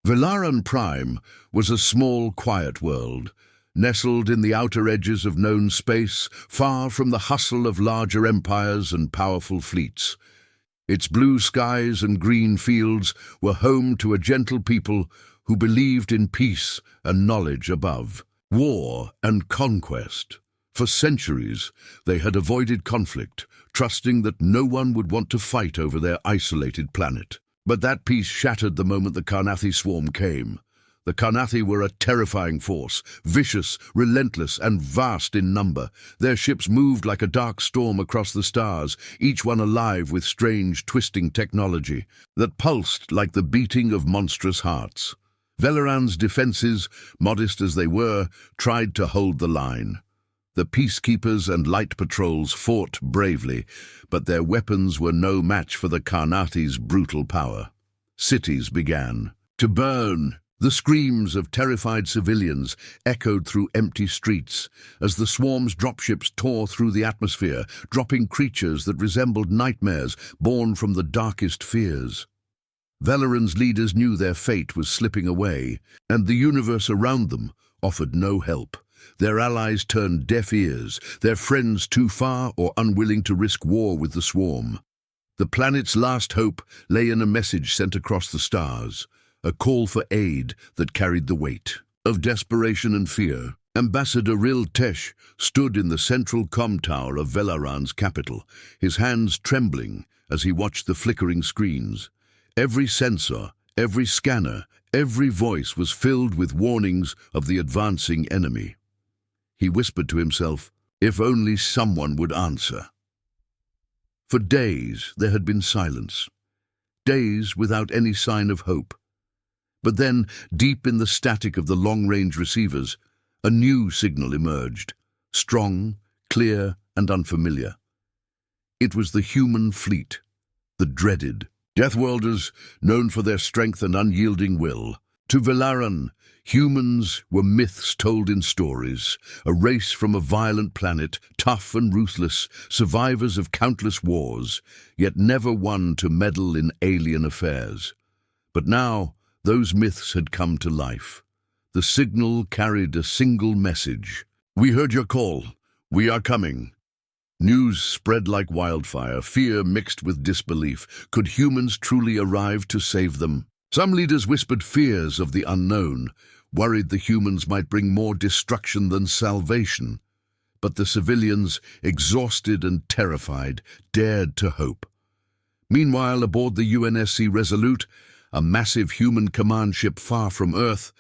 Velaran Prime was a small, quiet world, nestled in the outer edges of known space, far from the hustle of larger empires and powerful fleets. Its blue skies and green fields were home to a gentle people who believed in peace and knowledge above war and conquest. For centuries, they had avoided conflict, trusting that no one would want to fight over their isolated planet. But that peace shattered the moment the Carnathi swarm came. The Carnathi were a terrifying force, vicious, relentless, and vast in number. Their ships moved like a dark storm across the stars, each one alive with strange, twisting technology that pulsed like the beating of monstrous hearts. Velaran's defenses, modest as they were, tried to hold the line. The peacekeepers and light patrols fought bravely, but their weapons were no match for the Carnathi's brutal power. Cities began to burn. The screams of terrified civilians echoed through empty streets as the swarm's dropships tore through the atmosphere, dropping creatures that resembled nightmares born from the darkest fears. Velaran's leaders knew their fate was slipping away, and the universe around them offered no help. Their allies turned deaf ears, their friends too far or unwilling to risk war with the swarm. The planet's last hope lay in a message sent across the stars, a call for aid that carried the weight of desperation and fear. Ambassador Tesh stood in the central comm tower of Velaran's capital, his hands trembling as he watched the flickering screens. Every sensor, every scanner, every voice was filled with warnings of the advancing enemy. He whispered to himself, if only someone would answer. For days there had been silence, days without any sign of hope. But then, deep in the static of the long-range receivers, a new signal emerged, strong, clear, and unfamiliar. It was the human fleet, the dreaded Deathworlders, known for their strength and unyielding will. To Velaran, humans were myths told in stories, a race from a violent planet, tough and ruthless, survivors of countless wars, yet never one to meddle in alien affairs. But now, those myths had come to life. The signal carried a single message. We heard your call. We are coming. News spread like wildfire, fear mixed with disbelief. Could humans truly arrive to save them? Some leaders whispered fears of the unknown, worried the humans might bring more destruction than salvation. But the civilians, exhausted and terrified, dared to hope. Meanwhile, aboard the UNSC Resolute, a massive human command ship far from Earth,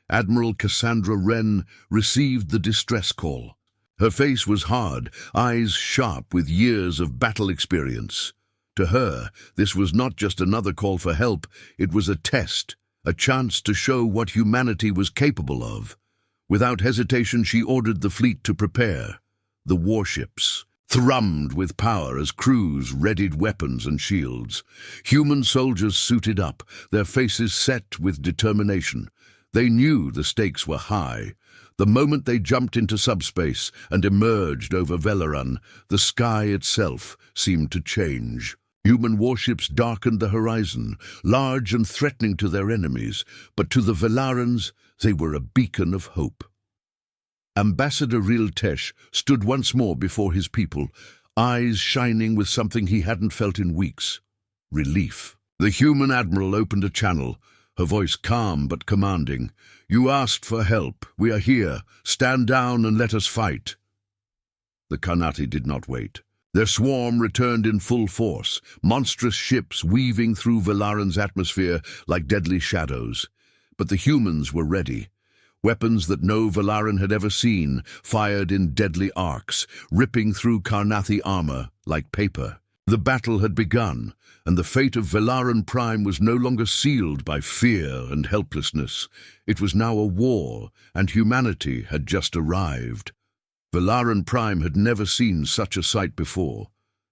Admiral Cassandra Wren received the distress call. Her face was hard, eyes sharp with years of battle experience. To her, this was not just another call for help, it was a test, a chance to show what humanity was capable of. Without hesitation, she ordered the fleet to prepare. The warships thrummed with power as crews readied weapons and shields. Human soldiers suited up, their faces set with determination. They knew the stakes were high. The moment they jumped into subspace and emerged over Velaran, the sky itself seemed to change. Human warships darkened the horizon, large and threatening to their enemies, but to the Velarans they were a beacon of hope. Ambassador Tesh stood once more before his people, eyes shining with something he hadn't felt in weeks: relief. The human admiral opened a channel, her voice calm but commanding. You asked for help. We are here. Stand down and let us fight. The Carnathi did not wait. Their swarm returned in full force, monstrous ships weaving through Velaran's atmosphere like deadly shadows. But the humans were ready. Weapons that no Velaran had ever seen, fired in deadly arcs, ripping through Carnathi armor like paper. The battle had begun, and the fate of Velaran Prime was no longer sealed by fear and helplessness. It was now a war, and humanity had just arrived. Velaran Prime had never seen such a sight before.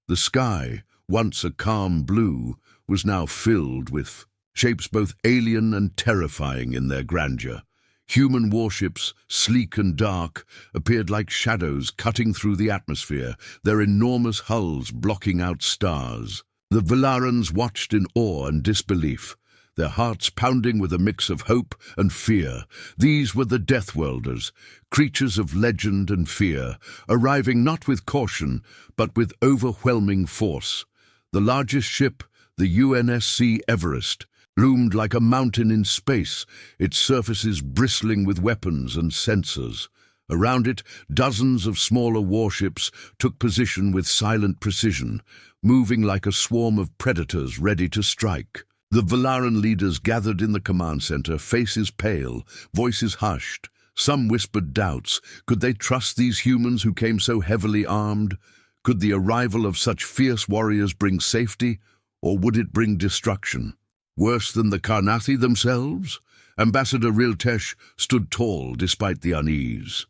The sky, once a calm blue, was now filled with shapes both alien and terrifying in their grandeur. Human warships, sleek and dark, appeared like shadows cutting through the atmosphere, their enormous hulls blocking out stars. The Velarans watched in awe and disbelief. their hearts pounding with a mix of hope and fear. These were the Deathworlders, creatures of legend and fear, arriving not with caution, but with overwhelming force. The largest ship, the UNSC Everest, loomed like a mountain in space, its surfaces bristling with weapons and sensors. Around it, dozens of smaller warships took position with silent precision, moving like a swarm of predators ready to strike. The Valaran leaders gathered in the command center, faces pale, voices hushed. Some whispered doubts. Could they trust these humans who came so heavily armed? Could the arrival of such fierce warriors bring safety, or would it bring destruction? Worse than the Karnathi themselves? Ambassador Riltesh stood tall despite the unease.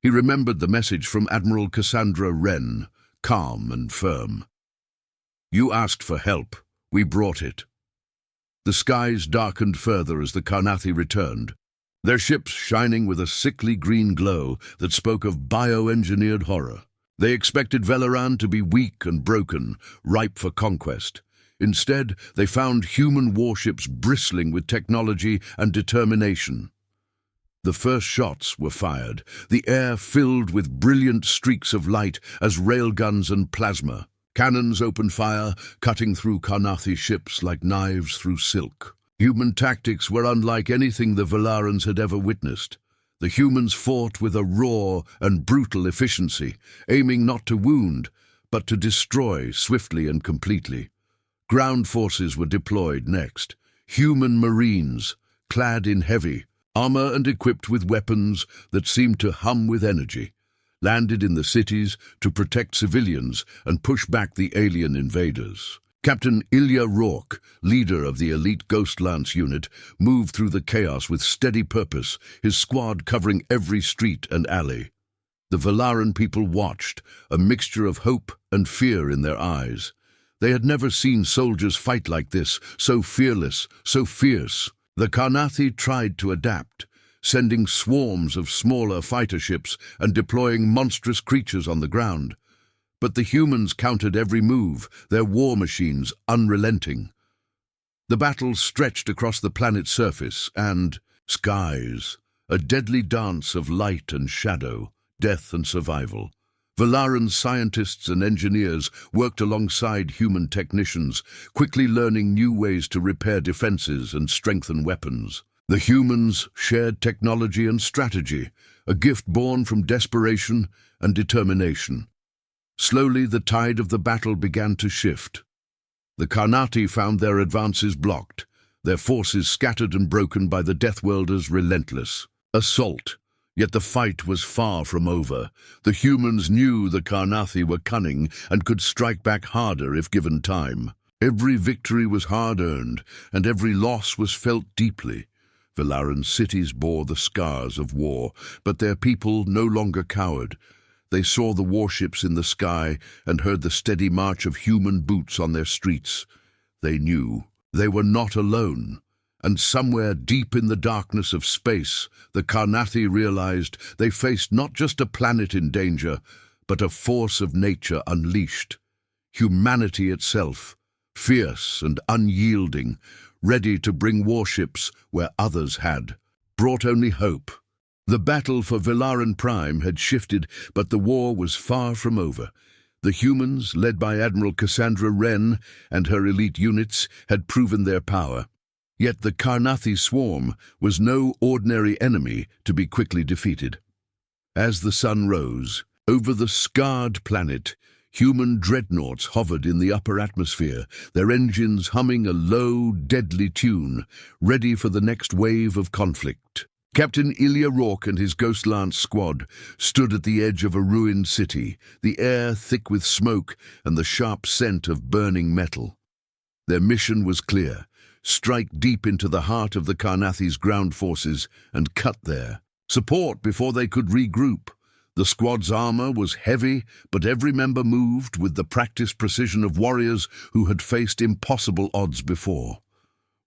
He remembered the message from Admiral Cassandra Wren, calm and firm. "You asked for help. We brought it." The skies darkened further as the Karnathi returned, their ships shining with a sickly green glow that spoke of bioengineered horror. They expected Velaran to be weak and broken, ripe for conquest. Instead, they found human warships bristling with technology and determination. The first shots were fired, the air filled with brilliant streaks of light as railguns and plasma. Cannons opened fire, cutting through Karnathi ships like knives through silk. Human tactics were unlike anything the Valarans had ever witnessed. The humans fought with a raw and brutal efficiency, aiming not to wound, but to destroy swiftly and completely. Ground forces were deployed next. Human marines, clad in heavy armor and equipped with weapons that seemed to hum with energy, landed in the cities to protect civilians and push back the alien invaders. Captain Ilya Rourke, leader of the elite Ghost Lance unit, moved through the chaos with steady purpose, his squad covering every street and alley. The Valaran people watched, a mixture of hope and fear in their eyes. They had never seen soldiers fight like this, so fearless, so fierce. The Karnathi tried to adapt, sending swarms of smaller fighter ships and deploying monstrous creatures on the ground. But the humans countered every move, their war machines unrelenting. The battle stretched across the planet's surface and skies, a deadly dance of light and shadow, death and survival. Valaran scientists and engineers worked alongside human technicians, quickly learning new ways to repair defenses and strengthen weapons. The humans shared technology and strategy, a gift born from desperation and determination. Slowly, the tide of the battle began to shift. The Karnathi found their advances blocked, their forces scattered and broken by the Deathworlders' relentless assault. Yet the fight was far from over. The humans knew the Karnathi were cunning and could strike back harder if given time. Every victory was hard-earned, and every loss was felt deeply. Valaran cities bore the scars of war, but their people no longer cowered. They saw the warships in the sky and heard the steady march of human boots on their streets. They knew they were not alone. And somewhere deep in the darkness of space, the Karnathi realized they faced not just a planet in danger, but a force of nature unleashed. Humanity itself, fierce and unyielding, ready to bring warships where others had, brought only hope. The battle for Velaran Prime had shifted, but the war was far from over. The humans, led by Admiral Cassandra Wren and her elite units, had proven their power. Yet the Karnathi swarm was no ordinary enemy to be quickly defeated. As the sun rose, over the scarred planet, human dreadnoughts hovered in the upper atmosphere, their engines humming a low, deadly tune, ready for the next wave of conflict. Captain Ilya Rourke and his Ghost Lance squad stood at the edge of a ruined city, the air thick with smoke and the sharp scent of burning metal. Their mission was clear: strike deep into the heart of the Karnathi's ground forces and cut their support before they could regroup. The squad's armor was heavy, but every member moved with the practiced precision of warriors who had faced impossible odds before.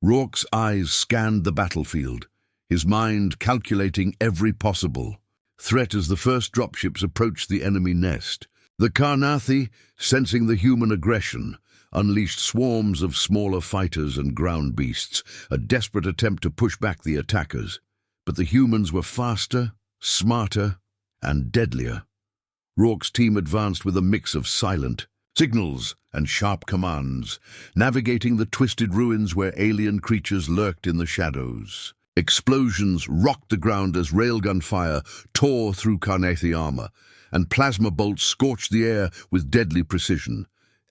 Rourke's eyes scanned the battlefield, his mind calculating every possible threat as the first dropships approached the enemy nest. The Karnathi, sensing the human aggression, unleashed swarms of smaller fighters and ground beasts, a desperate attempt to push back the attackers. But the humans were faster, smarter, and deadlier. Rourke's team advanced with a mix of silent signals and sharp commands, navigating the twisted ruins where alien creatures lurked in the shadows. Explosions rocked the ground as railgun fire tore through Carnathi armor, and plasma bolts scorched the air with deadly precision.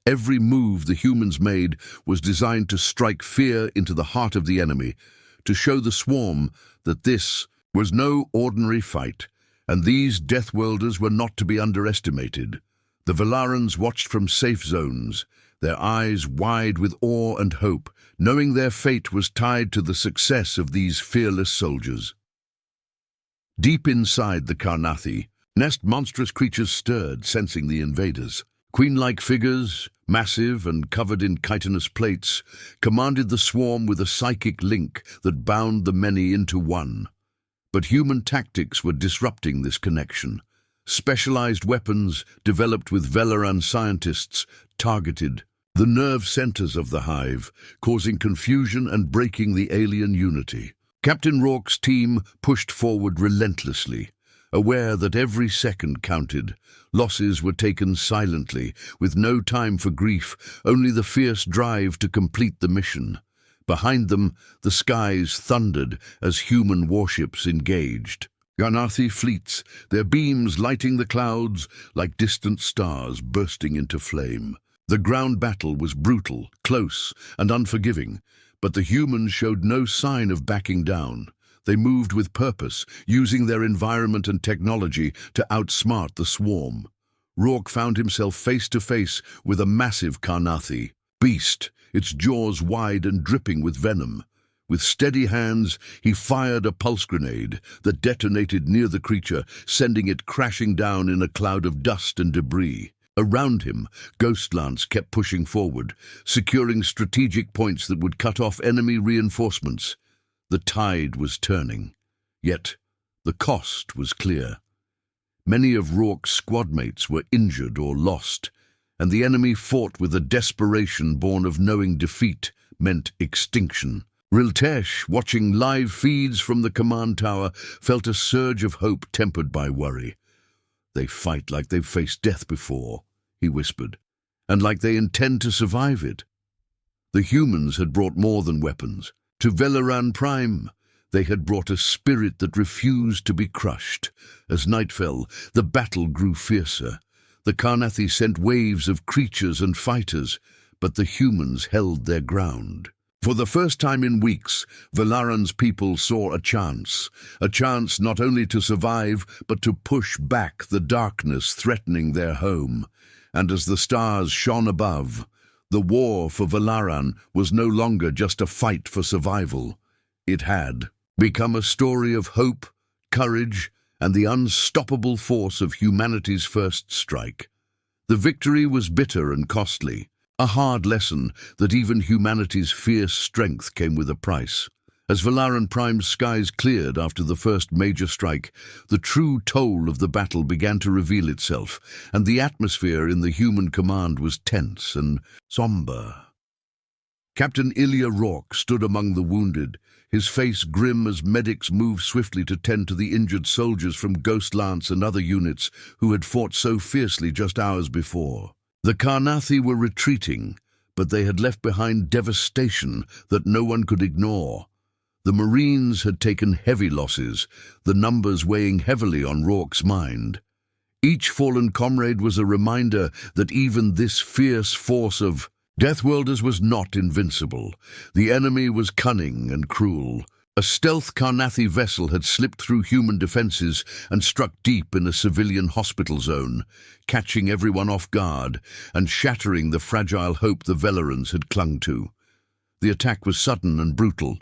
Every move the humans made was designed to strike fear into the heart of the enemy, to show the swarm that this was no ordinary fight, and these Deathworlders were not to be underestimated. The Valarans watched from safe zones, their eyes wide with awe and hope, knowing their fate was tied to the success of these fearless soldiers. Deep inside the Carnathi, monstrous creatures stirred, sensing the invaders. Queen-like figures, massive and covered in chitinous plates, commanded the swarm with a psychic link that bound the many into one. But human tactics were disrupting this connection. Specialized weapons, developed with Velaran scientists, targeted the nerve centers of the hive, causing confusion and breaking the alien unity. Captain Rourke's team pushed forward relentlessly, aware that every second counted. Losses were taken silently, with no time for grief, only the fierce drive to complete the mission. Behind them, the skies thundered as human warships engaged. Carnathi fleets, their beams lighting the clouds like distant stars bursting into flame. The ground battle was brutal, close, and unforgiving, but the humans showed no sign of backing down. They moved with purpose, using their environment and technology to outsmart the swarm. Rourke found himself face to face with a massive Carnathi beast, its jaws wide and dripping with venom. With steady hands, he fired a pulse grenade that detonated near the creature, sending it crashing down in a cloud of dust and debris. Around him, Ghostlance kept pushing forward, securing strategic points that would cut off enemy reinforcements. The tide was turning, yet the cost was clear. Many of Rourke's squadmates were injured or lost, and the enemy fought with a desperation born of knowing defeat meant extinction. Riltesh, watching live feeds from the command tower, felt a surge of hope tempered by worry. "They fight like they've faced death before," he whispered, "and like they intend to survive it." The humans had brought more than weapons. To Velaran Prime, they had brought a spirit that refused to be crushed. As night fell, the battle grew fiercer. The Carnathi sent waves of creatures and fighters, but the humans held their ground. For the first time in weeks, Velaran's people saw a chance not only to survive, but to push back the darkness threatening their home. And as the stars shone above, the war for Velaran was no longer just a fight for survival. It had become a story of hope, courage, and the unstoppable force of humanity's first strike. The victory was bitter and costly, a hard lesson that even humanity's fierce strength came with a price. As Velaran Prime's skies cleared after the first major strike, the true toll of the battle began to reveal itself, and the atmosphere in the human command was tense and somber. Captain Ilya Rourke stood among the wounded, his face grim as medics moved swiftly to tend to the injured soldiers from Ghostlance and other units who had fought so fiercely just hours before. The Carnathi were retreating, but they had left behind devastation that no one could ignore. The Marines had taken heavy losses, the numbers weighing heavily on Rourke's mind. Each fallen comrade was a reminder that even this fierce force of Deathworlders was not invincible. The enemy was cunning and cruel. A stealth Carnathi vessel had slipped through human defenses and struck deep in a civilian hospital zone, catching everyone off guard and shattering the fragile hope the Velarans had clung to. The attack was sudden and brutal,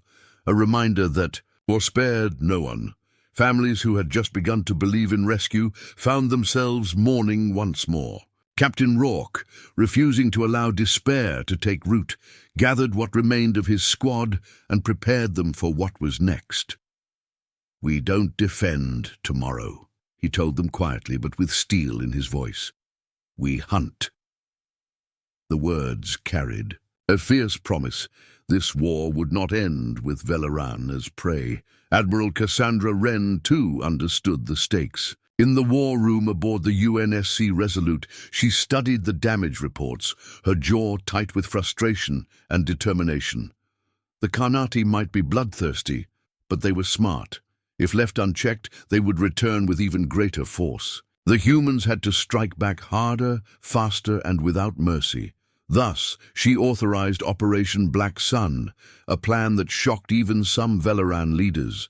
a reminder that, or spared no one. Families who had just begun to believe in rescue found themselves mourning once more. Captain Rourke, refusing to allow despair to take root, gathered what remained of his squad and prepared them for what was next. "We don't defend tomorrow," he told them quietly but with steel in his voice. "We hunt." The words carried a fierce promise. This war would not end with Velaran as prey. Admiral Cassandra Wren, too, understood the stakes. In the war room aboard the UNSC Resolute, she studied the damage reports, her jaw tight with frustration and determination. The Karnati might be bloodthirsty, but they were smart. If left unchecked, they would return with even greater force. The humans had to strike back harder, faster, and without mercy. Thus, she authorized Operation Black Sun, a plan that shocked even some Velaran leaders.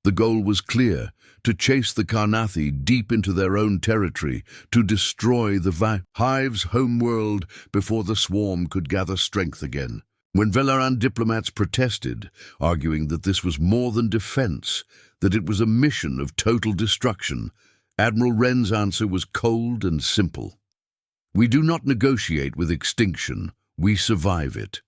The goal was clear: to chase the Karnathi deep into their own territory, to destroy the Hive's homeworld before the swarm could gather strength again. When Velaran diplomats protested, arguing that this was more than defense, that it was a mission of total destruction, Admiral Wren's answer was cold and simple. We do not negotiate with extinction, we survive it.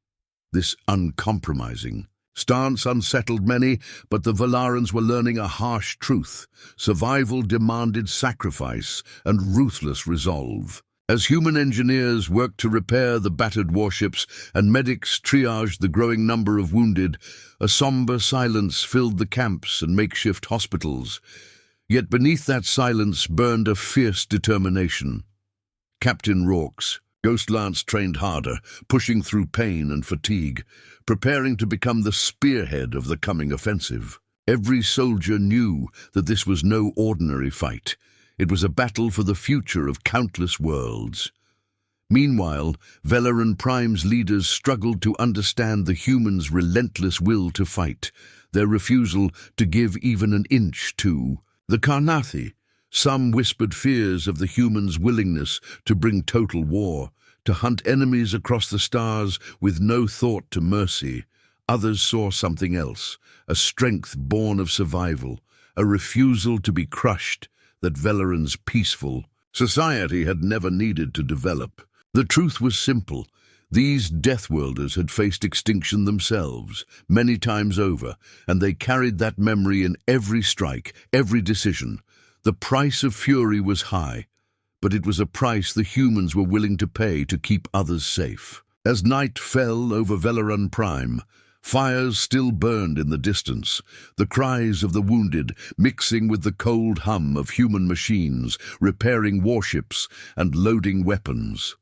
This uncompromising stance unsettled many, but the Valarans were learning a harsh truth. Survival demanded sacrifice and ruthless resolve. As human engineers worked to repair the battered warships and medics triaged the growing number of wounded, a somber silence filled the camps and makeshift hospitals. Yet beneath that silence burned a fierce determination. Captain Orcs, Ghost Lance trained harder, pushing through pain and fatigue, preparing to become the spearhead of the coming offensive. Every soldier knew that this was no ordinary fight. It was a battle for the future of countless worlds. Meanwhile, Velaran Prime's leaders struggled to understand the humans' relentless will to fight, their refusal to give even an inch to the Karnathi. Some whispered fears of the humans' willingness to bring total war, to hunt enemies across the stars with no thought to mercy. Others saw something else, a strength born of survival, a refusal to be crushed that Velaran's peaceful society had never needed to develop. The truth was simple. These Deathworlders had faced extinction themselves, many times over, and they carried that memory in every strike, every decision. The price of fury was high, but it was a price the humans were willing to pay to keep others safe. As night fell over Velaran Prime, fires still burned in the distance, the cries of the wounded mixing with the cold hum of human machines, repairing warships and loading weapons.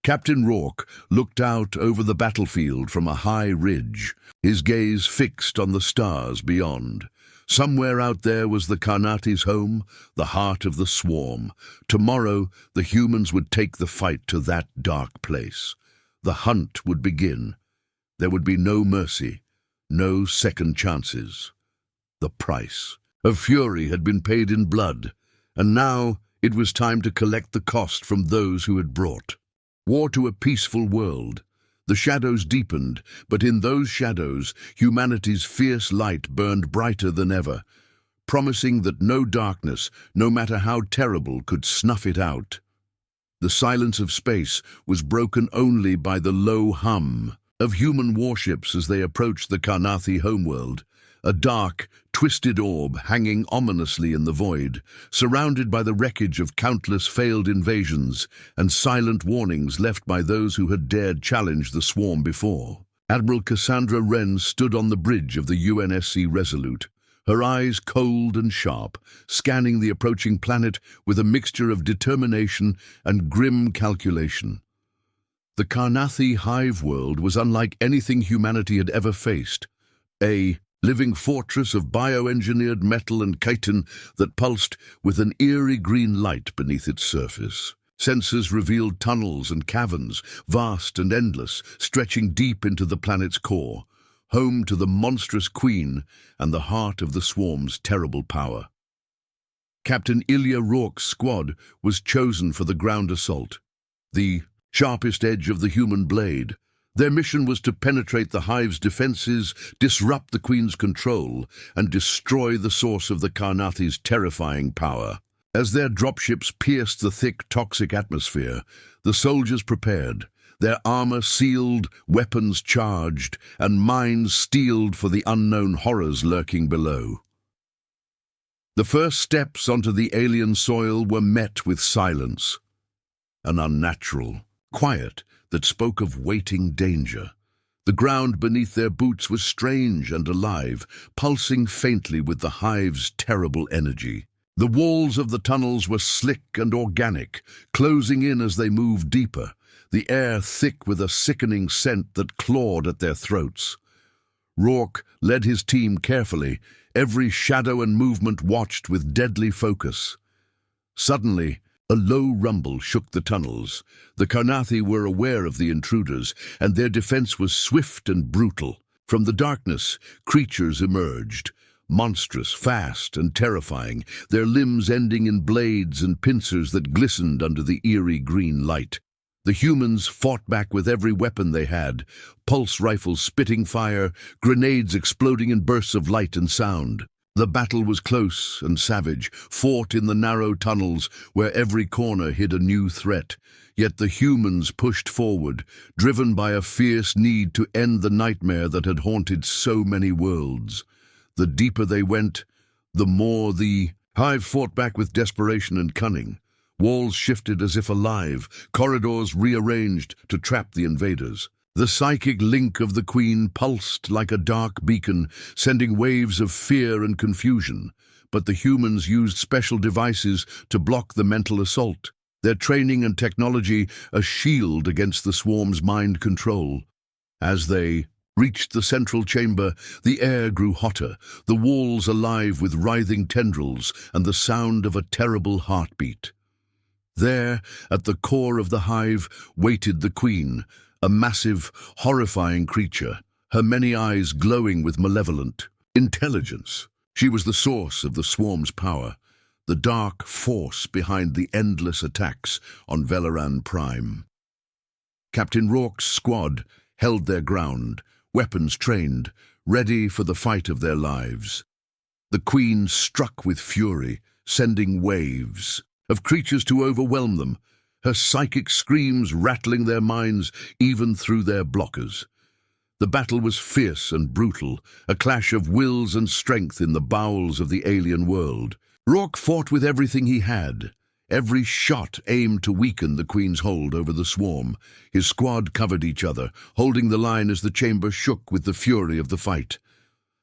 Captain Rourke looked out over the battlefield from a high ridge, his gaze fixed on the stars beyond. Somewhere out there was the Karnati's home, the heart of the swarm. Tomorrow, the humans would take the fight to that dark place. The hunt would begin. There would be no mercy, no second chances. The price of fury had been paid in blood, and now it was time to collect the cost from those who had brought war to a peaceful world. The shadows deepened, but in those shadows, humanity's fierce light burned brighter than ever, promising that no darkness, no matter how terrible, could snuff it out. The silence of space was broken only by the low hum of human warships as they approached the Karnathi homeworld, a dark, twisted orb hanging ominously in the void, surrounded by the wreckage of countless failed invasions and silent warnings left by those who had dared challenge the swarm before. Admiral Cassandra Wren stood on the bridge of the UNSC Resolute, her eyes cold and sharp, scanning the approaching planet with a mixture of determination and grim calculation. The Karnathi hive world was unlike anything humanity had ever faced, a living fortress of bioengineered metal and chitin that pulsed with an eerie green light beneath its surface. Sensors revealed tunnels and caverns, vast and endless, stretching deep into the planet's core, home to the monstrous queen and the heart of the swarm's terrible power. Captain Ilya Rourke's squad was chosen for the ground assault, the sharpest edge of the human blade. Their mission was to penetrate the hive's defenses, disrupt the Queen's control, and destroy the source of the Karnathi's terrifying power. As their dropships pierced the thick, toxic atmosphere, the soldiers prepared, their armor sealed, weapons charged, and minds steeled for the unknown horrors lurking below. The first steps onto the alien soil were met with silence. An unnatural, quiet, that spoke of waiting danger. The ground beneath their boots was strange and alive, pulsing faintly with the hive's terrible energy. The walls of the tunnels were slick and organic, closing in as they moved deeper, the air thick with a sickening scent that clawed at their throats. Rourke led his team carefully, every shadow and movement watched with deadly focus. Suddenly, a low rumble shook the tunnels. The Carnathi were aware of the intruders, and their defense was swift and brutal. From the darkness, creatures emerged, monstrous, fast, and terrifying, their limbs ending in blades and pincers that glistened under the eerie green light. The humans fought back with every weapon they had, pulse rifles spitting fire, grenades exploding in bursts of light and sound. The battle was close and savage, fought in the narrow tunnels where every corner hid a new threat. Yet the humans pushed forward, driven by a fierce need to end the nightmare that had haunted so many worlds. The deeper they went, the more the hive fought back with desperation and cunning. Walls shifted as if alive, corridors rearranged to trap the invaders. The psychic link of the Queen pulsed like a dark beacon, sending waves of fear and confusion. But the humans used special devices to block the mental assault, their training and technology a shield against the swarm's mind control. As they reached the central chamber, the air grew hotter, the walls alive with writhing tendrils and the sound of a terrible heartbeat. There, at the core of the hive, waited the Queen, a massive, horrifying creature, her many eyes glowing with malevolent intelligence. She was the source of the swarm's power, the dark force behind the endless attacks on Velaran Prime. Captain Rourke's squad held their ground, weapons trained, ready for the fight of their lives. The Queen struck with fury, sending waves of creatures to overwhelm them, her psychic screams rattling their minds even through their blockers. The battle was fierce and brutal, a clash of wills and strength in the bowels of the alien world. Rourke fought with everything he had. Every shot aimed to weaken the Queen's hold over the swarm. His squad covered each other, holding the line as the chamber shook with the fury of the fight.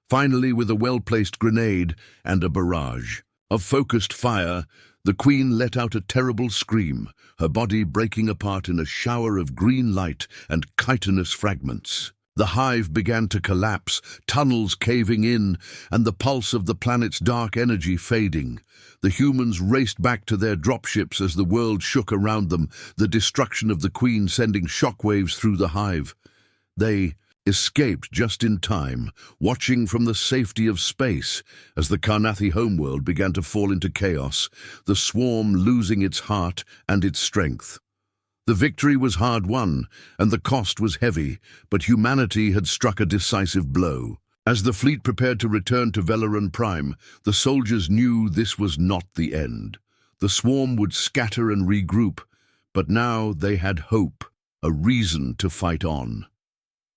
Finally, with a well-placed grenade and a barrage of focused fire, the Queen let out a terrible scream, her body breaking apart in a shower of green light and chitinous fragments. The hive began to collapse, tunnels caving in, and the pulse of the planet's dark energy fading. The humans raced back to their dropships as the world shook around them, the destruction of the Queen sending shockwaves through the hive. They escaped just in time, watching from the safety of space as the Carnathi homeworld began to fall into chaos, the swarm losing its heart and its strength. The victory was hard won, and the cost was heavy, but humanity had struck a decisive blow. As the fleet prepared to return to Velaran Prime, the soldiers knew this was not the end. The swarm would scatter and regroup, but now they had hope, a reason to fight on.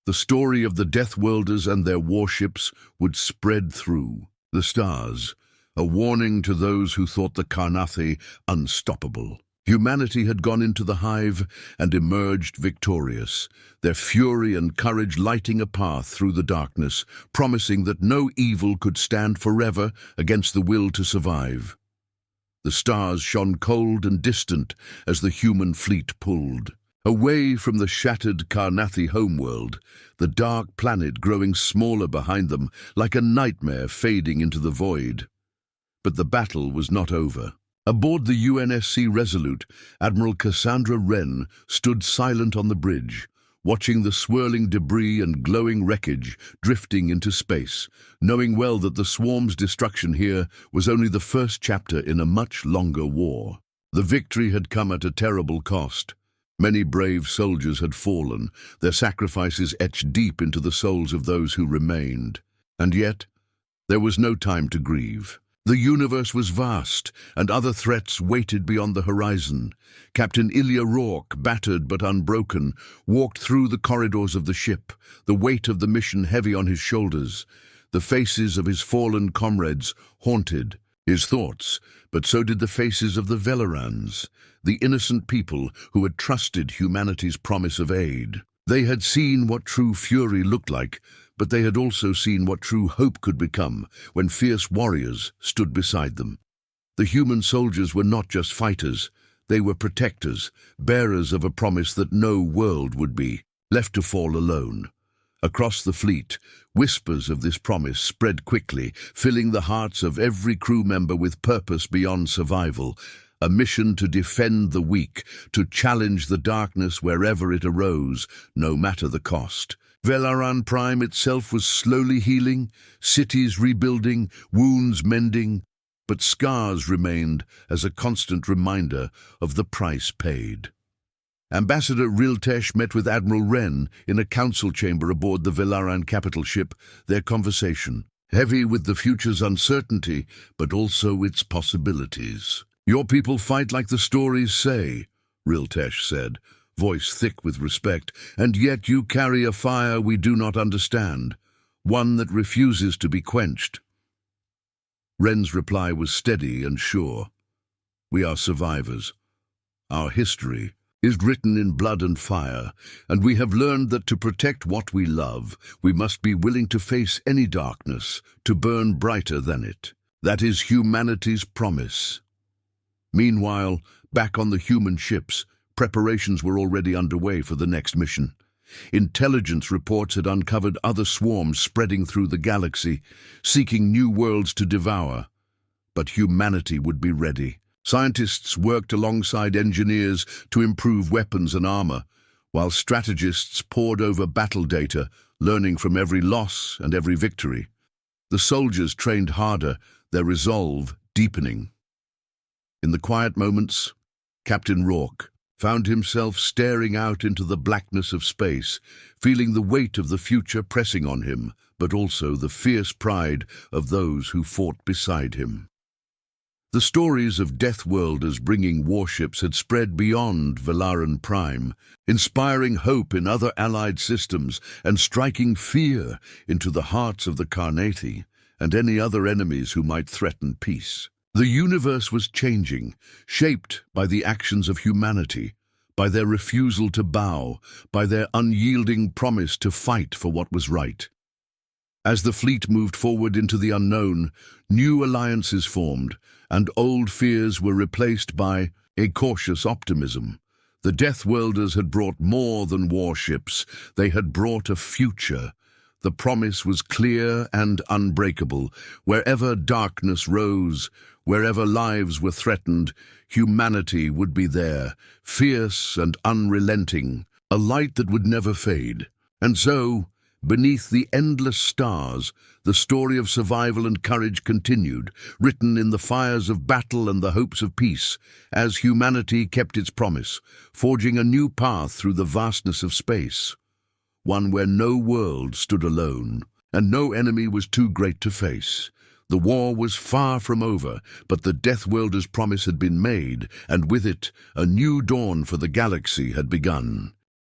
The story of the Deathworlders and their warships would spread through the stars, a warning to those who thought the Carnathi unstoppable. Humanity had gone into the hive and emerged victorious, their fury and courage lighting a path through the darkness, promising that no evil could stand forever against the will to survive. The stars shone cold and distant as the human fleet pulled away from the shattered Carnathi homeworld, the dark planet growing smaller behind them, like a nightmare fading into the void. But the battle was not over. Aboard the UNSC Resolute, Admiral Cassandra Wren stood silent on the bridge, watching the swirling debris and glowing wreckage drifting into space, knowing well that the swarm's destruction here was only the first chapter in a much longer war. The victory had come at a terrible cost. Many brave soldiers had fallen, their sacrifices etched deep into the souls of those who remained. And yet, there was no time to grieve. The universe was vast, and other threats waited beyond the horizon. Captain Ilya Rourke, battered but unbroken, walked through the corridors of the ship, the weight of the mission heavy on his shoulders. The faces of his fallen comrades haunted His thoughts, but so did the faces of the Velerans, the innocent people who had trusted humanity's promise of aid. They had seen what true fury looked like, but they had also seen what true hope could become when fierce warriors stood beside them. The human soldiers were not just fighters, they were protectors, bearers of a promise that no world would be left to fall alone. Across the fleet, whispers of this promise spread quickly, filling the hearts of every crew member with purpose beyond survival, a mission to defend the weak, to challenge the darkness wherever it arose, no matter the cost. Velaran Prime itself was slowly healing, cities rebuilding, wounds mending, but scars remained as a constant reminder of the price paid. Ambassador Riltesh met with Admiral Wren in a council chamber aboard the Velaran capital ship, their conversation heavy with the future's uncertainty, but also its possibilities. "Your people fight like the stories say," Riltesh said, voice thick with respect, "and yet you carry a fire we do not understand, one that refuses to be quenched." Wren's reply was steady and sure. "We are survivors. Our history is written in blood and fire, and we have learned that to protect what we love, we must be willing to face any darkness, to burn brighter than it. That is humanity's promise." Meanwhile, back on the human ships, preparations were already underway for the next mission. Intelligence reports had uncovered other swarms spreading through the galaxy, seeking new worlds to devour. But humanity would be ready. Scientists worked alongside engineers to improve weapons and armor, while strategists pored over battle data, learning from every loss and every victory. The soldiers trained harder, their resolve deepening. In the quiet moments, Captain Rourke found himself staring out into the blackness of space, feeling the weight of the future pressing on him, but also the fierce pride of those who fought beside him. The stories of Deathworlders bringing warships had spread beyond Velaran Prime, inspiring hope in other allied systems and striking fear into the hearts of the Carnathi and any other enemies who might threaten peace. The universe was changing, shaped by the actions of humanity, by their refusal to bow, by their unyielding promise to fight for what was right. As the fleet moved forward into the unknown, new alliances formed, and old fears were replaced by a cautious optimism. The Deathworlders had brought more than warships, they had brought a future. The promise was clear and unbreakable. Wherever darkness rose, wherever lives were threatened, humanity would be there, fierce and unrelenting, a light that would never fade. And so, beneath the endless stars, the story of survival and courage continued, written in the fires of battle and the hopes of peace, as humanity kept its promise, forging a new path through the vastness of space, one where no world stood alone, and no enemy was too great to face. The war was far from over, but the Deathworlders' promise had been made, and with it, a new dawn for the galaxy had begun.